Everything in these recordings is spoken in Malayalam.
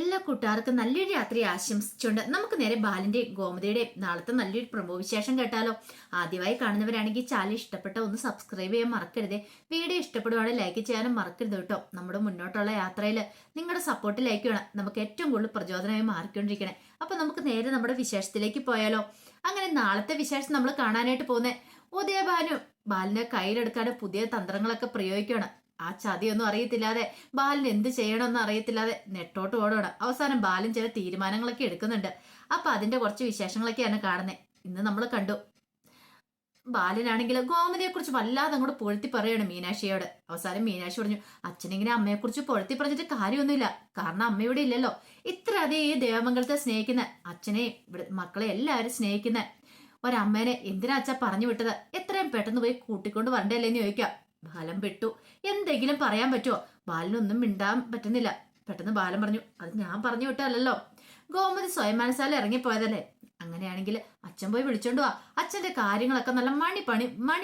എല്ലാ കൂട്ടുകാർക്കും നല്ലൊരു രാത്രി ആശംസിച്ചുകൊണ്ട് നമുക്ക് നേരെ ബാലിന്റെ ഗോമതിയുടെ നാളത്തെ നല്ലൊരു പ്രമോ വിശേഷം കേട്ടാലോ. ആദ്യമായി കാണുന്നവരാണെങ്കിൽ ചാനൽ ഇഷ്ടപ്പെട്ട ഒന്ന് സബ്സ്ക്രൈബ് ചെയ്യാൻ മറക്കരുതേ. വീഡിയോ ഇഷ്ടപ്പെടുവാണെങ്കിൽ ലൈക്ക് ചെയ്യാനും മറക്കരുത് കേട്ടോ. നമ്മുടെ മുന്നോട്ടുള്ള യാത്രയിൽ നിങ്ങളുടെ സപ്പോർട്ട് ലൈക്ക് വേണം, നമുക്ക് ഏറ്റവും കൂടുതൽ പ്രചോദനമായി മാറിക്കൊണ്ടിരിക്കണേ. അപ്പൊ നമുക്ക് നേരെ നമ്മുടെ വിശേഷത്തിലേക്ക് പോയാലോ. അങ്ങനെ നാളത്തെ വിശേഷം നമ്മൾ കാണാനായിട്ട് പോകുന്നത് ഉദയഭാനു ബാലിനെ കയ്യിലെടുക്കാനും പുതിയ തന്ത്രങ്ങളൊക്കെ പ്രയോഗിക്കുകയാണ്. ആ ചതിയൊന്നും അറിയത്തില്ലാതെ ബാലൻ എന്ത് ചെയ്യണമെന്ന് അറിയത്തില്ലാതെ നെട്ടോട്ട് ഓടുകയാണ്. അവസാനം ബാലൻ ചില തീരുമാനങ്ങളൊക്കെ എടുക്കുന്നുണ്ട്. അപ്പൊ അതിന്റെ കുറച്ച് വിശേഷങ്ങളൊക്കെയാണ് കാണുന്നത്. ഇന്ന് നമ്മൾ കണ്ടു ബാലനാണെങ്കിൽ ഗോമതിയെ കുറിച്ച് വല്ലാതെ അങ്ങോട്ട് പൊഴുത്തി പറയാണ് മീനാക്ഷിയോട്. അവസാനം മീനാക്ഷി പറഞ്ഞു, അച്ഛനിങ്ങനെ അമ്മയെക്കുറിച്ച് പൊഴുത്തി പറഞ്ഞിട്ട് കാര്യമൊന്നുമില്ല, കാരണം അമ്മ ഇവിടെ ഇല്ലല്ലോ. ഇത്ര അധികം ഈ ദേവമംഗലത്തെ സ്നേഹിക്കുന്ന അച്ഛനെ ഇവിടെ മക്കളെ എല്ലാവരും സ്നേഹിക്കുന്ന ഒരമ്മേനെ എന്തിനാ അച്ഛാ പറഞ്ഞു വിട്ടത്? എത്രയും പെട്ടെന്ന് പോയി കൂട്ടിക്കൊണ്ട് വരണ്ടല്ലേന്ന് ചോദിക്കാം. ബാലൻ പെട്ടു. എന്തെങ്കിലും പറയാൻ പറ്റുമോ? ബാലനൊന്നും മിണ്ടാൻ പറ്റുന്നില്ല. പെട്ടെന്ന് ബാലൻ പറഞ്ഞു, അത് ഞാൻ പറഞ്ഞു വിട്ടല്ലോ, ഗോമതി സ്വയം മനസ്സാൽ ഇറങ്ങിപ്പോയതല്ലേ. അങ്ങനെയാണെങ്കിൽ അച്ഛൻ പോയി വിളിച്ചോണ്ട് വാ. അച്ഛന്റെ കാര്യങ്ങളൊക്കെ നല്ല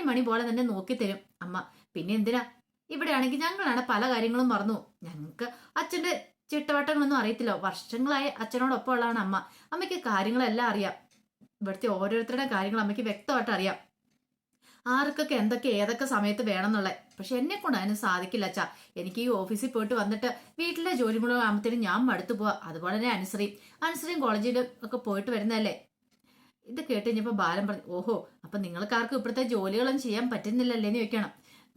മണി പോലെ തന്നെ നോക്കി തരും അമ്മ. പിന്നെ എന്തിനാ? ഇവിടെ ആണെങ്കിൽ ഞങ്ങളാണ് പല കാര്യങ്ങളും മറന്നു. ഞങ്ങൾക്ക് അച്ഛന്റെ ചിട്ടവട്ടങ്ങളൊന്നും അറിയത്തില്ല. വർഷങ്ങളായി അച്ഛനോടൊപ്പം ഉള്ളതാണ് അമ്മ. അമ്മയ്ക്ക് കാര്യങ്ങളെല്ലാം അറിയാം. ഇവിടുത്തെ ഓരോരുത്തരുടെ കാര്യങ്ങൾ അമ്മയ്ക്ക് വ്യക്തമായിട്ട് അറിയാം. ആർക്കൊക്കെ എന്തൊക്കെ ഏതൊക്കെ സമയത്ത് വേണമെന്നുള്ളത്. പക്ഷെ എന്നെ കൊണ്ട് അതിന് സാധിക്കില്ല അച്ഛാ. എനിക്ക് ഈ ഓഫീസിൽ പോയിട്ട് വന്നിട്ട് വീട്ടിലെ ജോലി മുഴുവൻ ആകുമ്പത്തേനും ഞാൻ മടുത്തു പോവാ. അതുപോലെ തന്നെ അനുസരിയും കോളേജിലും ഒക്കെ പോയിട്ട് വരുന്നതല്ലേ. ഇത് കേട്ട് കഴിഞ്ഞപ്പോ ബാലൻ പറഞ്ഞു, ഓഹോ, അപ്പൊ നിങ്ങൾക്കാർക്കും ഇപ്പോഴത്തെ ജോലികളൊന്നും ചെയ്യാൻ പറ്റുന്നില്ലല്ലേന്ന് ചോദിക്കണം.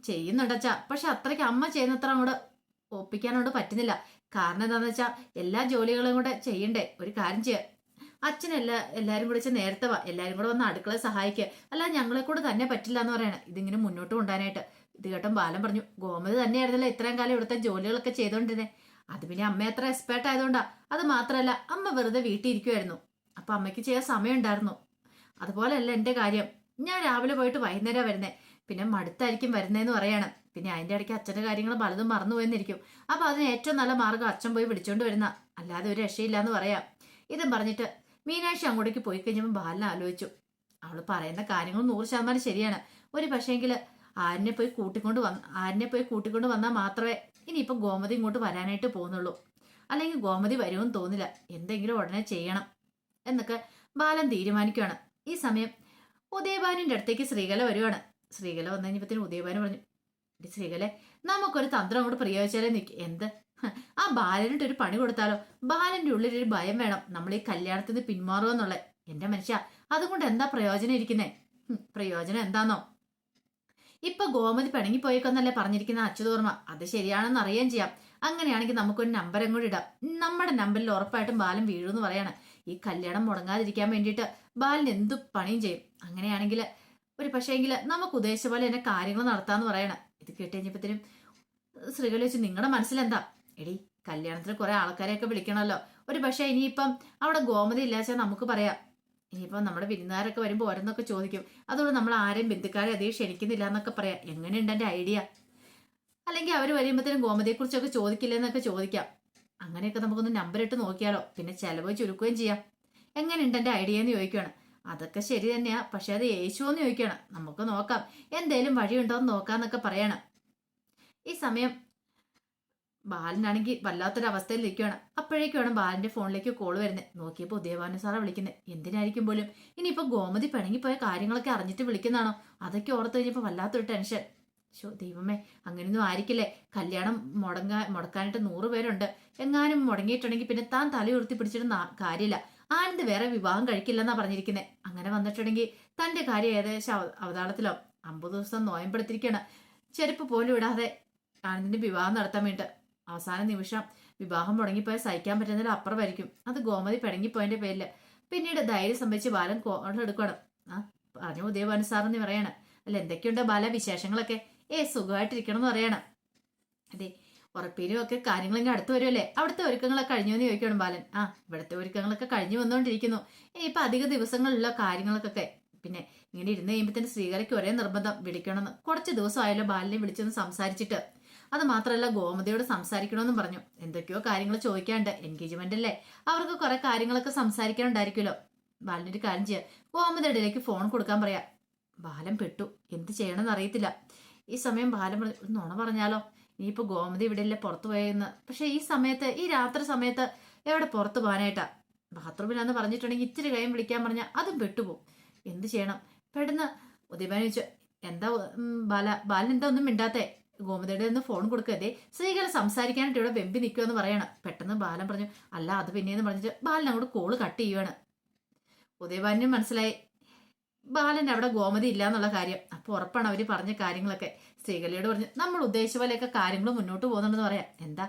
ചെയ്യുന്നുണ്ട് അച്ഛാ, പക്ഷെ അത്രയ്ക്ക് അമ്മ ചെയ്യുന്നത്ര അങ്ങോട്ട് ഒപ്പിക്കാനോട് പറ്റുന്നില്ല. കാരണം എന്താന്ന് വെച്ചാൽ എല്ലാ ജോലികളും കൂടെ ചെയ്യണ്ടേ. ഒരു കാര്യം ചെയ്യാം, എല്ലാരും കൂടെ വെച്ച് നേരത്തെ വാ, എല്ലാരും കൂടെ വന്ന് അടുക്കള സഹായിക്കുക, അല്ല ഞങ്ങളെ കൂടെ തന്നെ പറ്റില്ല എന്ന് പറയണ. ഇതിങ്ങനെ മുന്നോട്ട് കൊണ്ടുപോകാനായിട്ട്. ഇത് കേട്ടും ബാലൻ പറഞ്ഞു, ഗോമതി തന്നെയായിരുന്നല്ലോ ഇത്രയും കാലം ഇവിടുത്തെ ജോലികളൊക്കെ ചെയ്തോണ്ടിരുന്നേ. അത് പിന്നെ അമ്മ അത്ര എക്സ്പേർട്ട് ആയതുകൊണ്ടാ. അത് മാത്രമല്ല അമ്മ വെറുതെ വീട്ടിൽ ഇരിക്കുമായിരുന്നു. അപ്പൊ അമ്മയ്ക്ക് ചെയ്യാൻ സമയം ഉണ്ടായിരുന്നു. അതുപോലെയല്ല എന്റെ കാര്യം. ഞാൻ രാവിലെ പോയിട്ട് വൈകുന്നേരം വരുന്നേ, പിന്നെ മടുത്തായിരിക്കും വരുന്നേന്ന് പറയാണ്. പിന്നെ അതിന്റെ ഇടയ്ക്ക് അച്ഛന്റെ കാര്യങ്ങൾ പലതും മറന്നുപോയെന്നിരിക്കും. അപ്പൊ അതിന് ഏറ്റവും നല്ല മാർഗം അച്ഛൻ പോയി വിളിച്ചോണ്ട് വരുന്ന, അല്ലാതെ ഒരു രക്ഷയില്ല എന്ന് പറയാം. ഇതും പറഞ്ഞിട്ട് മീനാക്ഷി അങ്ങോട്ടേക്ക് പോയി കഴിഞ്ഞപ്പോൾ ബാലൻ ആലോചിച്ചു, അവള് പറയുന്ന കാര്യങ്ങൾ 100% ശരിയാണ്. ഒരു പക്ഷേങ്കിൽ ആരിനെ പോയി കൂട്ടിക്കൊണ്ട് വന്നാൽ മാത്രമേ ഇനിയിപ്പം ഗോമതി ഇങ്ങോട്ട് വരാനായിട്ട് പോകുന്നുള്ളൂ. അല്ലെങ്കിൽ ഗോമതി വരുമെന്ന് തോന്നില്ല. എന്തെങ്കിലും ഉടനെ ചെയ്യണം എന്നൊക്കെ ബാലൻ തീരുമാനിക്കുകയാണ്. ഈ സമയം ഉദയഭാനുവിന്റെ അടുത്തേക്ക് ശ്രീകല വരുവാണ്. ശ്രീകല വന്നു കഴിഞ്ഞപ്പത്തിന് ഉദയഭാനു പറഞ്ഞു, ശ്രീകലെ, നമുക്കൊരു തന്ത്രം അങ്ങോട്ട് പ്രയോഗിച്ചാലേ നിൽക്കും. എന്ത്? ആ ബാലനിട്ട് ഒരു പണി കൊടുത്താലോ? ബാലന്റെ ഉള്ളിൽ ഒരു ഭയം വേണം, നമ്മൾ ഈ കല്യാണത്തിന് പിന്മാറുമെന്നുള്ള. എന്റെ മനുഷ്യ, അതുകൊണ്ട് എന്താ പ്രയോജനം ഇരിക്കുന്നേ? പ്രയോജനം എന്താന്നോ? ഇപ്പൊ ഗോമതി പിണങ്ങിപ്പോയേക്കെന്നല്ലേ പറഞ്ഞിരിക്കുന്ന അച്യുതോർമ്മ. അത് ശരിയാണെന്ന് അറിയാൻ ചെയ്യാം. അങ്ങനെയാണെങ്കിൽ നമുക്കൊരു നമ്പർ അങ്ങോട്ട് ഇടാം. നമ്മുടെ നമ്പറിൽ ഉറപ്പായിട്ടും ബാലൻ വീഴുമെന്ന് പറയാണ്. ഈ കല്യാണം മുടങ്ങാതിരിക്കാൻ വേണ്ടിയിട്ട് ബാലൻ എന്തു പണിയും ചെയ്യും. അങ്ങനെയാണെങ്കിൽ ഒരു പക്ഷേങ്കിൽ നമുക്ക് ഉദ്ദേശിച്ച പോലെ തന്നെ കാര്യങ്ങൾ നടത്താന്ന് പറയണം. ഇത് കേട്ട് കഴിഞ്ഞപ്പത്തിനും ശ്രീകല വെച്ച്, നിങ്ങളുടെ മനസ്സിലെന്താ? എടി, കല്യാണത്തിന് കുറെ ആൾക്കാരെയൊക്കെ വിളിക്കണമല്ലോ. ഒരു പക്ഷെ ഇനിയിപ്പം അവിടെ ഗോമതി ഇല്ലാച്ചാൽ നമുക്ക് പറയാം. ഇനിയിപ്പം നമ്മുടെ വിരുന്നുകാരൊക്കെ വരുമ്പോൾ ഓരോന്നൊക്കെ ചോദിക്കും. അതുകൊണ്ട് നമ്മൾ ആരെയും ബന്ധുക്കാരെ അധികം ക്ഷണിക്കുന്നില്ല എന്നൊക്കെ പറയാം. എങ്ങനെയുണ്ട് എൻ്റെ ഐഡിയ? അല്ലെങ്കിൽ അവർ വരുമ്പോഴത്തേനും ഗോമതിയെ കുറിച്ചൊക്കെ ചോദിക്കില്ലെന്നൊക്കെ ചോദിക്കാം. അങ്ങനെയൊക്കെ നമുക്കൊന്ന് നമ്പർ ഇട്ട് നോക്കിയാലോ. പിന്നെ ചെലവ് ചുരുക്കുകയും ചെയ്യാം. എങ്ങനെയുണ്ട് എൻ്റെ ഐഡിയ എന്ന് ചോദിക്കുകയാണ്. അതൊക്കെ ശരി തന്നെയാ, പക്ഷെ അത് യേശുവോ എന്ന് ചോദിക്കുകയാണ്. നമുക്ക് നോക്കാം, എന്തേലും വഴിയുണ്ടോ എന്ന് നോക്കാന്നൊക്കെ പറയണം. ഈ സമയം ബാലനാണെങ്കിൽ വല്ലാത്തൊരു അവസ്ഥയിൽ ഇരിക്കുകയാണ്. അപ്പോഴേക്കാണ് ബാലന്റെ ഫോണിലേക്ക് കോൾ വരുന്നത്. നോക്കിയപ്പോൾ ഉദയഭാനു സാറാ വിളിക്കുന്നത്. എന്തിനായിരിക്കും പോലും? ഇനിയിപ്പോ ഗോമതി പിണങ്ങിപ്പോയ കാര്യങ്ങളൊക്കെ അറിഞ്ഞിട്ട് വിളിക്കുന്നതാണോ? അതൊക്കെ ഓർത്ത് കഴിഞ്ഞപ്പോൾ വല്ലാത്തൊരു ടെൻഷൻ. ദൈവമേ, അങ്ങനെയൊന്നും ആയിരിക്കില്ലേ? കല്യാണം മുടക്കാനായിട്ട് 100 പേരുണ്ട്. എങ്ങാനും മുടങ്ങിയിട്ടുണ്ടെങ്കിൽ പിന്നെ താൻ തല ഉയർത്തി പിടിച്ചിട്ട് കാര്യമില്ല. ആനന്ദ് വേറെ വിവാഹം കഴിക്കില്ലെന്നാ പറഞ്ഞിരിക്കുന്നത്. അങ്ങനെ വന്നിട്ടുണ്ടെങ്കിൽ തന്റെ കാര്യം ഏകദേശം അവതാളത്തിലോ. 50 ദിവസം നോയമ്പെടുത്തിരിക്കുകയാണ്. ചെരുപ്പ് പോലും ഇടാതെ ആനന്ദിന്റെ വിവാഹം നടത്താൻ വേണ്ടി. അവസാന നിമിഷം വിവാഹം മുടങ്ങിപ്പോയാൽ സഹിക്കാൻ പറ്റുന്നതിൽ അപ്പുറമായിരിക്കും. അത് ഗോമതി പിണങ്ങിപ്പോയതിന്റെ പേരില്. പിന്നീട് ധൈര്യം സംഭവിച്ച് ബാലൻ കോൾ എടുക്കണം. പറഞ്ഞു ഉദയഭാനു സാറെന്ന് പറയാണ്. അല്ല, എന്തൊക്കെയുണ്ട് ബാല വിശേഷങ്ങളൊക്കെ? സുഖമായിട്ടിരിക്കണം എന്ന് പറയണം. അതെ, ഉറപ്പീരും ഒക്കെ കാര്യങ്ങളിങ്ങനെ അടുത്ത് വരുമല്ലേ? അവിടുത്തെ ഒരുക്കങ്ങളൊക്കെ കഴിഞ്ഞു എന്ന് ചോദിക്കണം ബാലൻ. ഇവിടുത്തെ ഒരുക്കങ്ങളൊക്കെ കഴിഞ്ഞു വന്നുകൊണ്ടിരിക്കുന്നു. ഇപ്പൊ അധിക ദിവസങ്ങളിലുള്ള കാര്യങ്ങൾക്കൊക്കെ. പിന്നെ ഇങ്ങനെ ഇരുന്ന് കഴിയുമ്പോൾ തന്നെ ശ്രീകലയ്ക്ക് ഒരേ നിർബന്ധം വിളിക്കണമെന്ന്. കുറച്ച് ദിവസമായാലും ബാലിനെ വിളിച്ചൊന്ന് സംസാരിച്ചിട്ട്. അത് മാത്രമല്ല, ഗോമതിയോട് സംസാരിക്കണമെന്നും പറഞ്ഞു. എന്തൊക്കെയോ കാര്യങ്ങൾ ചോദിക്കാണ്ട്. എൻഗേജ്മെന്റ് അല്ലേ, അവർക്ക് കുറെ കാര്യങ്ങളൊക്കെ സംസാരിക്കാനുണ്ടായിരിക്കുമല്ലോ. ബാലനൊരു കാര്യം ചെയ്യാം, ഗോമതിയുടെ ഇടയിലേക്ക് ഫോൺ കൊടുക്കാൻ പറയാം. ബാലൻ പെട്ടു. എന്ത് ചെയ്യണമെന്ന് അറിയത്തില്ല. ഈ സമയം ബാലൻ നുണ പറഞ്ഞാലോ? ഇനിയിപ്പോ ഗോമതി ഇവിടെ ഇല്ലേ, പുറത്തു പോയെന്ന്. പക്ഷെ ഈ രാത്രി സമയത്ത് എവിടെ പുറത്ത് പോകാനായിട്ടാ? ബാത്റൂമിലാന്ന് പറഞ്ഞിട്ടുണ്ടെങ്കിൽ ഇച്ചിരി കഴിയും വിളിക്കാൻ പറഞ്ഞാൽ അതും പെട്ടുപോകും. എന്ത് ചെയ്യണം? പെട്ടെന്ന് ഉദയഭാനു ചോദിച്ചു, എന്താ ബാലൻ എന്താ ഒന്നും മിണ്ടാത്തേ? ഗോമതിയുടെ ഒന്ന് ഫോൺ കൊടുക്കതേ, സ്ത്രീകളെ സംസാരിക്കാനായിട്ട് ഇവിടെ വെമ്പി നിൽക്കുമെന്ന് പറയണം. പെട്ടെന്ന് ബാലൻ പറഞ്ഞു, അല്ല അത് പിന്നെയെന്ന് പറഞ്ഞിട്ട് ബാലൻ അങ്ങോട്ട് കോള് കട്ട് ചെയ്യുവാണ്. ഉദയഭാനും മനസ്സിലായി ബാലന്റെ അവിടെ ഗോമതി ഇല്ല എന്നുള്ള കാര്യം. അപ്പൊ ഉറപ്പാണ് അവര് പറഞ്ഞ കാര്യങ്ങളൊക്കെ. ശ്രീകലയോട് പറഞ്ഞു, നമ്മൾ ഉദ്ദേശിച്ച പോലെയൊക്കെ കാര്യങ്ങൾ മുന്നോട്ട് പോകുന്നുണ്ടെന്ന് പറയാം. എന്താ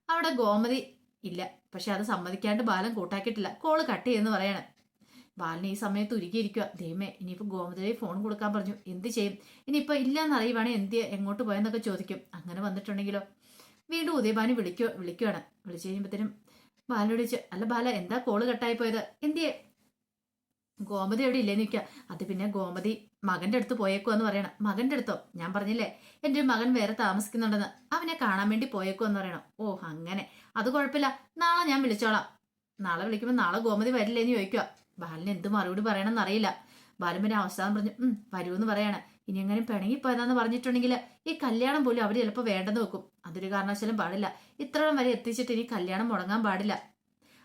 അവിടെ ഗോമതി ഇല്ല, പക്ഷെ അത് സമ്മതിക്കാണ്ട് ബാലൻ കൂട്ടാക്കിയിട്ടില്ല, കോള് കട്ട് ചെയ്യുമെന്ന് പറയാണ്. ബാലൻ ഈ സമയത്ത് ഉരുകിയിരിക്കുക. ദൈവമേ, ഇനിയിപ്പോൾ ഗോമതിയെ ഫോൺ കൊടുക്കാൻ പറഞ്ഞു, എന്ത് ചെയ്യും? ഇനിയിപ്പോൾ ഇല്ലയെന്ന് അറിയുവാണെങ്കിൽ എങ്ങോട്ട് പോയെന്നൊക്കെ ചോദിക്കും. അങ്ങനെ വന്നിട്ടുണ്ടെങ്കിലോ? വീണ്ടും ഉദയഭാനു വിളിക്കുവാണ്. വിളിച്ചു കഴിയുമ്പോഴത്തേനും ബാലനോട് ചോദിച്ചു, അല്ല ബാല, എന്താ കോള് കട്ടായി പോയത്? എന്തിയെ? ഗോമതി എവിടെ ഇല്ലേന്ന് ചോദിക്കുക. അത് പിന്നെ ഗോമതി മകന്റെ അടുത്ത് പോയേക്കുവെന്ന് പറയണം. മകന്റെ അടുത്തോ? ഞാൻ പറഞ്ഞില്ലേ എൻ്റെ ഒരു മകൻ വേറെ താമസിക്കുന്നുണ്ടെന്ന്, അവനെ കാണാൻ വേണ്ടി പോയേക്കുവെന്ന് പറയണം. ഓ അങ്ങനെ, അത് കുഴപ്പമില്ല, നാളെ ഞാൻ വിളിച്ചോളാം. നാളെ വിളിക്കുമ്പോൾ നാളെ ഗോമതി വരില്ലേന്ന് ചോദിക്കുക. ബാലന് എന്ത് മറുപടി പറയണമെന്ന് അറിയില്ല. ബാലൻ പിന്നെ അവസാനം പറഞ്ഞു, വരൂന്ന് പറയാണ്. ഇനി എങ്ങനെ പിണങ്ങിപ്പോയതാന്ന് പറഞ്ഞിട്ടുണ്ടെങ്കിൽ ഈ കല്യാണം പോലും അവർ ചിലപ്പോൾ വേണ്ടെന്ന് വെക്കും. അതൊരു കാരണവശാലും പാടില്ല. ഇത്രയും വരെ എത്തിച്ചിട്ട് ഇനി കല്യാണം മുടങ്ങാൻ പാടില്ല.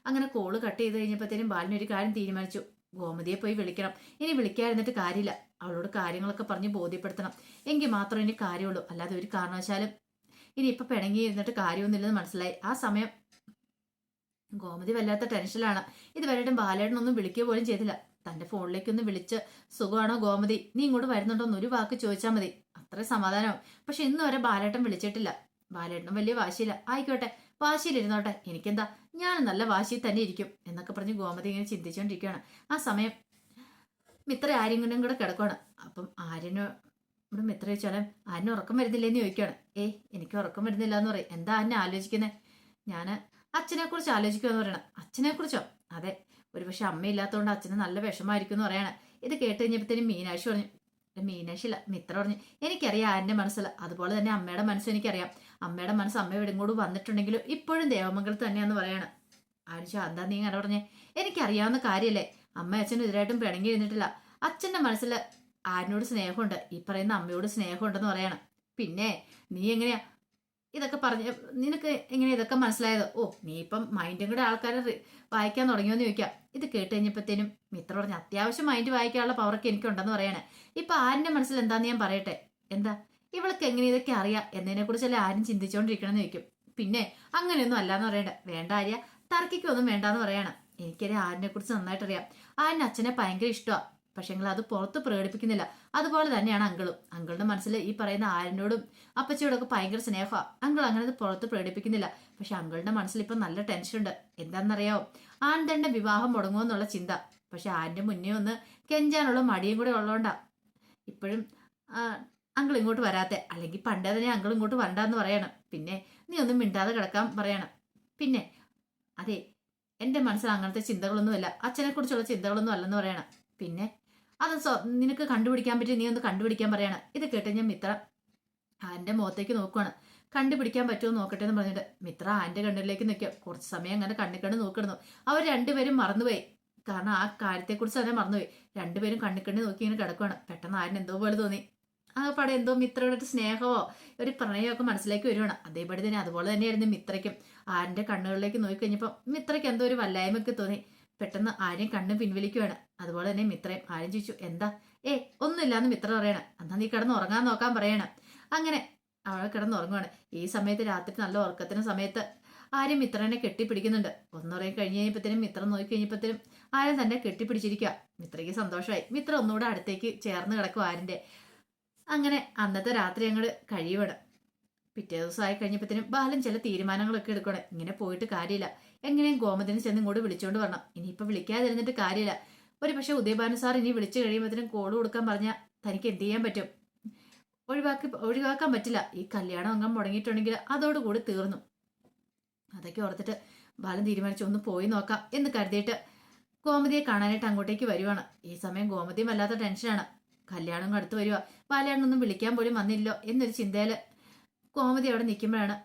അങ്ങനെ കോള് കട്ട് ചെയ്ത് കഴിഞ്ഞപ്പോഴത്തേനും ബാലനൊരു കാര്യം തീരുമാനിച്ചു, ഗോമതിയെ പോയി വിളിക്കണം. ഇനി വിളിക്കാതിരുന്നിട്ട് കാര്യമില്ല, അവളോട് കാര്യങ്ങളൊക്കെ പറഞ്ഞ് ബോധ്യപ്പെടുത്തണം. എങ്കിൽ മാത്രമേ ഇനി കാര്യമുള്ളൂ. അല്ലാതെ ഒരു കാരണവശാലും ഇനി ഇപ്പൊ പിണങ്ങി ഇരുന്നിട്ട് കാര്യമൊന്നുമില്ലെന്ന് മനസ്സിലായി. ആ സമയം ഗോമതി വല്ലാത്ത ടെൻഷനിലാണ്. ഇതുവരെയായിട്ടും ബാലേട്ടനൊന്നും വിളിക്കുക പോലും ചെയ്തില്ല. തന്റെ ഫോണിലേക്കൊന്ന് വിളിച്ച്, സുഖമാണോ ഗോമതി, നീ ഇങ്ങോട്ട് വരുന്നുണ്ടോന്ന് ഒരു വാക്ക് ചോദിച്ചാൽ മതി, അത്രയും സമാധാനമാവും. പക്ഷെ ഇന്ന് വരെ ബാലേട്ടൻ വിളിച്ചിട്ടില്ല. ബാലേട്ടനും വലിയ വാശിയില്ല. ആയിക്കോട്ടെ, വാശിയിലിരുന്നോട്ടെ, എനിക്കെന്താ, ഞാൻ നല്ല വാശിയിൽ തന്നെ ഇരിക്കും എന്നൊക്കെ പറഞ്ഞ് ഗോമതി ഇങ്ങനെ ചിന്തിച്ചുകൊണ്ടിരിക്കുകയാണ്. ആ സമയം മിത്ര ആര്യനും കൂടെ കിടക്കുവാണ്. അപ്പം ആര്യന് ഇവിടെ മിത്ര ചോദിച്ചാലും ആര്യന് ഉറക്കം വരുന്നില്ലേന്ന് ചോദിക്കുകയാണ്. എനിക്ക് ഉറക്കം വരുന്നില്ല എന്ന് പറയും. എന്താ എന്നെ ആലോചിക്കുന്നത്? ഞാൻ അച്ഛനെ കുറിച്ച് ആലോചിക്കുമെന്ന് പറയണം. അച്ഛനെ കുറിച്ചോ? അതെ, ഒരുപക്ഷെ അമ്മയില്ലാത്തതുകൊണ്ട് അച്ഛന് നല്ല വിഷമായിരിക്കും എന്ന് പറയണം. ഇത് കേട്ട് കഴിഞ്ഞപ്പോഴത്തേനും മീനാക്ഷി പറഞ്ഞു, മീനാക്ഷി ഇല്ല, മിത്ര പറഞ്ഞു, എനിക്കറിയാം ആരുടെ മനസ്സിൽ, അതുപോലെ തന്നെ അമ്മയുടെ മനസ്സും എനിക്കറിയാം. അമ്മയുടെ മനസ്സ് അമ്മയുടെ ഇങ്ങോട്ട് വന്നിട്ടുണ്ടെങ്കിലും ഇപ്പോഴും ദേവമംഗലത്ത് തന്നെയാന്ന് പറയാണ്. ആരിച്ച എന്താ നീ അങ്ങനെ പറഞ്ഞേ? എനിക്കറിയാവുന്ന കാര്യമല്ലേ, അമ്മ അച്ഛനും ഇതിലായിട്ടും പിണങ്ങി ഇരുന്നിട്ടില്ല. അച്ഛന്റെ മനസ്സിൽ ആരിനോട് സ്നേഹമുണ്ട്, ഈ പറയുന്ന അമ്മയോട് സ്നേഹമുണ്ടെന്ന് പറയാണ്. പിന്നെ നീ എങ്ങനെയാ ഇതൊക്കെ പറഞ്ഞ, നിനക്ക് എങ്ങനെയാ ഇതൊക്കെ മനസ്സിലായത്? ഓ, നീ ഇപ്പം മൈൻഡും കൂടെ ആൾക്കാരെ വായിക്കാൻ തുടങ്ങിയോന്ന് ചോദിക്കാം. ഇത് കേട്ട് കഴിഞ്ഞപ്പോഴത്തേനും മിത്ര പറഞ്ഞു, അത്യാവശ്യം മൈൻഡ് വായിക്കാനുള്ള പവറൊക്കെ എനിക്കുണ്ടെന്ന് പറയണേ. ഇപ്പൊ ആരിന്റെ മനസ്സിൽ എന്താന്ന് ഞാൻ പറയട്ടെ. എന്താ ഇവൾക്ക് എങ്ങനെ ഇതൊക്കെ അറിയാം എന്നതിനെ കുറിച്ചല്ലേ ആരും ചിന്തിച്ചോണ്ടിരിക്കണമെന്ന് ചോദിക്കും. പിന്നെ അങ്ങനെയൊന്നും അല്ലാന്ന് പറയണ്ട. വേണ്ട ആര്യ, തർക്കിക്കൊന്നും വേണ്ടാന്ന് പറയണം. എനിക്കറിയാം ആരിനെ കുറിച്ച് നന്നായിട്ട് അറിയാം. ആരിന് അച്ഛനെ ഭയങ്കര ഇഷ്ടമാണ്, പക്ഷെങ്കിൽ അത് പുറത്ത് പ്രകടിപ്പിക്കുന്നില്ല. അതുപോലെ തന്നെയാണ് അങ്കിളും. അങ്കിളുടെ മനസ്സിൽ ഈ പറയുന്ന ആരിനോടും അപ്പച്ചിയോടൊക്കെ ഭയങ്കര സ്നേഹമാണ്. അങ്കിൾ അങ്ങനെ അത് പുറത്ത് പ്രകടിപ്പിക്കുന്നില്ല. പക്ഷെ അങ്കിളുടെ മനസ്സിൽ ഇപ്പം നല്ല ടെൻഷനുണ്ട്. എന്താണെന്നറിയാവോ? ആൻ തന്നെ വിവാഹം മുടങ്ങുമെന്നുള്ള ചിന്ത. പക്ഷെ ആന്റെ മുന്നേ ഒന്ന് കെഞ്ചാനുള്ള മടിയും കൂടെ ഉള്ളതുകൊണ്ടാ ഇപ്പോഴും അങ്കിൾ ഇങ്ങോട്ട് വരാത്തെ. അല്ലെങ്കിൽ പണ്ടേ തന്നെ അങ്കിൾ ഇങ്ങോട്ട് വരണ്ടെന്ന് പറയണം. പിന്നെ നീ ഒന്നും മിണ്ടാതെ കിടക്കാൻ പറയണം. പിന്നെ അതെ, എന്റെ മനസ്സിൽ അങ്ങനത്തെ ചിന്തകളൊന്നുമല്ല, അച്ഛനെ കുറിച്ചുള്ള ചിന്തകളൊന്നും അല്ലെന്ന് പറയണം. പിന്നെ അത് നിനക്ക് കണ്ടുപിടിക്കാൻ പറ്റി, നീ ഒന്ന് കണ്ടുപിടിക്കാൻ പറയണം. ഇത് കേട്ട് ഞാൻ മിത്ര ആന്റെ മുഖത്തേക്ക് നോക്കുവാണ്. കണ്ടുപിടിക്കാൻ പറ്റുമോ നോക്കട്ടെ എന്ന് പറഞ്ഞിട്ട് മിത്ര ആന്റെ കണ്ണിലേക്ക് നിൽക്കുക. കുറച്ച് സമയം അങ്ങനെ കണ്ണിക്കണ്ട് നോക്കിടുന്നു. അവർ രണ്ടുപേരും മറന്നുപോയി. കാരണം ആ കാര്യത്തെക്കുറിച്ച് തന്നെ മറന്നുപോയി. രണ്ടുപേരും കണ്ണിക്കണ്ണി നോക്കി ഇങ്ങനെ കിടക്കുവാണ്. പെട്ടെന്ന് ആരിന് എന്തോ പോലെ തോന്നി. ആ പടം എന്തോ മിത്രയുടെ ഒരു സ്നേഹമോ ഒരു പ്രണയമോ ഒക്കെ മനസ്സിലേക്ക് വരുവാണ്. അതേപടി തന്നെ അതുപോലെ തന്നെയായിരുന്നു മിത്രയ്ക്കും. ആരിന്റെ കണ്ണുകളിലേക്ക് നോക്കിക്കഴിഞ്ഞപ്പോൾ മിത്രയ്ക്ക് എന്തോ ഒരു വല്ലായ്മയൊക്കെ തോന്നി. പെട്ടെന്ന് ആരെയും കണ്ണ് പിൻവലിക്കുവാണ്. അതുപോലെ തന്നെ മിത്രയും ആരും ചോദിച്ചു, എന്താ? ഒന്നുമില്ലാന്ന് മിത്ര പറയണം. എന്നാ നീ കിടന്ന് ഉറങ്ങാൻ നോക്കാൻ പറയണം. അങ്ങനെ അവൾ കിടന്ന് ഉറങ്ങുവാണ്. ഈ സമയത്ത് രാത്രി നല്ല ഉറക്കത്തിന് സമയത്ത് ആര്യം മിത്രനെ കെട്ടിപ്പിടിക്കുന്നുണ്ട്. ഒന്നുറങ്ങി കഴിഞ്ഞ് കഴിഞ്ഞപ്പോഴത്തേനും മിത്ര നോക്കി കഴിഞ്ഞപ്പോഴത്തേനും ആര്യം തന്നെ കെട്ടിപ്പിടിച്ചിരിക്കുക. മിത്രയ്ക്ക് സന്തോഷമായി. മിത്ര ഒന്നുകൂടെ അടുത്തേക്ക് ചേർന്ന് കിടക്കും ആരിന്റെ. അങ്ങനെ അന്നത്തെ രാത്രി അങ്ങോട്ട് കഴിയുവാണ്. പിറ്റേ ദിവസമായി കഴിഞ്ഞപ്പോഴത്തേനും ബാലൻ ചില തീരുമാനങ്ങളൊക്കെ എടുക്കണം. ഇങ്ങനെ പോയിട്ട് കാര്യമില്ല, എങ്ങനെയും ഗോമതിനെ ചെന്ന് ഇങ്ങോട്ട് വിളിച്ചുകൊണ്ട് വരണം. ഇനിയിപ്പോൾ വിളിക്കാതിരുന്നിട്ട് കാര്യമില്ല. ഒരു പക്ഷേ ഉദയഭാനു സാർ ഇനി വിളിച്ചു കഴിയുമ്പോഴത്തേനും കോള് കൊടുക്കാൻ പറഞ്ഞാൽ തനിക്ക് എന്ത് ചെയ്യാൻ പറ്റും? ഒഴിവാക്കാൻ പറ്റില്ല. ഈ കല്യാണം അങ്ങ് മുടങ്ങിയിട്ടുണ്ടെങ്കിൽ അതോടുകൂടി തീർന്നു. അതൊക്കെ ഓർത്തിട്ട് ബാലൻ തീരുമാനിച്ചു, ഒന്ന് പോയി നോക്കാം എന്ന് കരുതിയിട്ട് ഗോമതിയെ കാണാനായിട്ട് അങ്ങോട്ടേക്ക് വരുവാണ്. ഈ സമയം ഗോമതിയും വല്ലാത്ത ടെൻഷനാണ്. കല്യാണം അടുത്ത് വരിക, ബാലയാണൊന്നും വിളിക്കാൻ പോലും വന്നില്ലോ എന്നൊരു ചിന്തയിൽ ഗോമതി അവിടെ നിൽക്കുമ്പോഴാണ്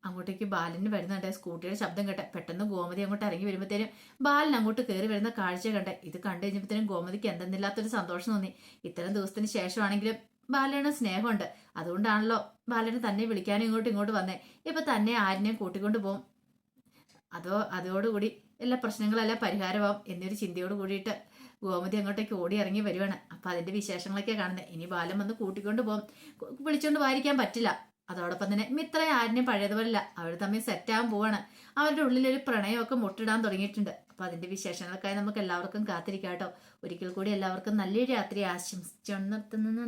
അങ്ങോട്ടേക്ക് ബാലന് വരുന്നുണ്ട്. സ്കൂട്ടിയുടെ ശബ്ദം കേട്ടെ പെട്ടെന്ന് ഗോമതി അങ്ങോട്ട് ഇറങ്ങി വരുമ്പോഴത്തേനും ബാലൻ അങ്ങോട്ട് കയറി വരുന്ന കാഴ്ച കണ്ടെ. ഇത് കണ്ടു കഴിഞ്ഞപ്പോഴത്തേനും ഗോമതിക്ക് എന്തെന്നില്ലാത്തൊരു സന്തോഷം തോന്നി. ഇത്തരം ദിവസത്തിന് ശേഷമാണെങ്കിലും ബാലന് സ്നേഹമുണ്ട്. അതുകൊണ്ടാണല്ലോ ബാലന് തന്നെ വിളിക്കാനും ഇങ്ങോട്ട് വന്നേ. ഇപ്പൊ തന്നെ ആരിനെയും കൂട്ടിക്കൊണ്ട് പോകും. അതോടുകൂടി എല്ലാ പ്രശ്നങ്ങളെല്ലാം പരിഹാരമാവും എന്നൊരു ചിന്തയോട് കൂടിയിട്ട് ഗോമതി അങ്ങോട്ടേക്ക് ഓടി ഇറങ്ങി വരുവാണ്. അപ്പൊ അതിന്റെ വിശേഷങ്ങളൊക്കെ കാണുന്നത്. ഇനി ബാലൻ വന്ന് കൂട്ടിക്കൊണ്ട് പോകും, വിളിച്ചോണ്ട് വായിരിക്കാൻ പറ്റില്ല. അതോടൊപ്പം തന്നെ മിത്ര ആരിനെയും പഴയതുപോലല്ല, അവർ തമ്മിൽ സെറ്റാകാൻ പോവാണ്. അവരുടെ ഉള്ളിലൊരു പ്രണയമൊക്കെ മുട്ടിടാൻ തുടങ്ങിയിട്ടുണ്ട്. അപ്പൊ അതിന്റെ വിശേഷങ്ങൾക്കായി നമുക്ക് എല്ലാവർക്കും കാത്തിരിക്കാം കേട്ടോ. ഒരിക്കൽ കൂടി എല്ലാവർക്കും നല്ലൊരു രാത്രി ആശംസിച്ചു നിർത്തുന്നു.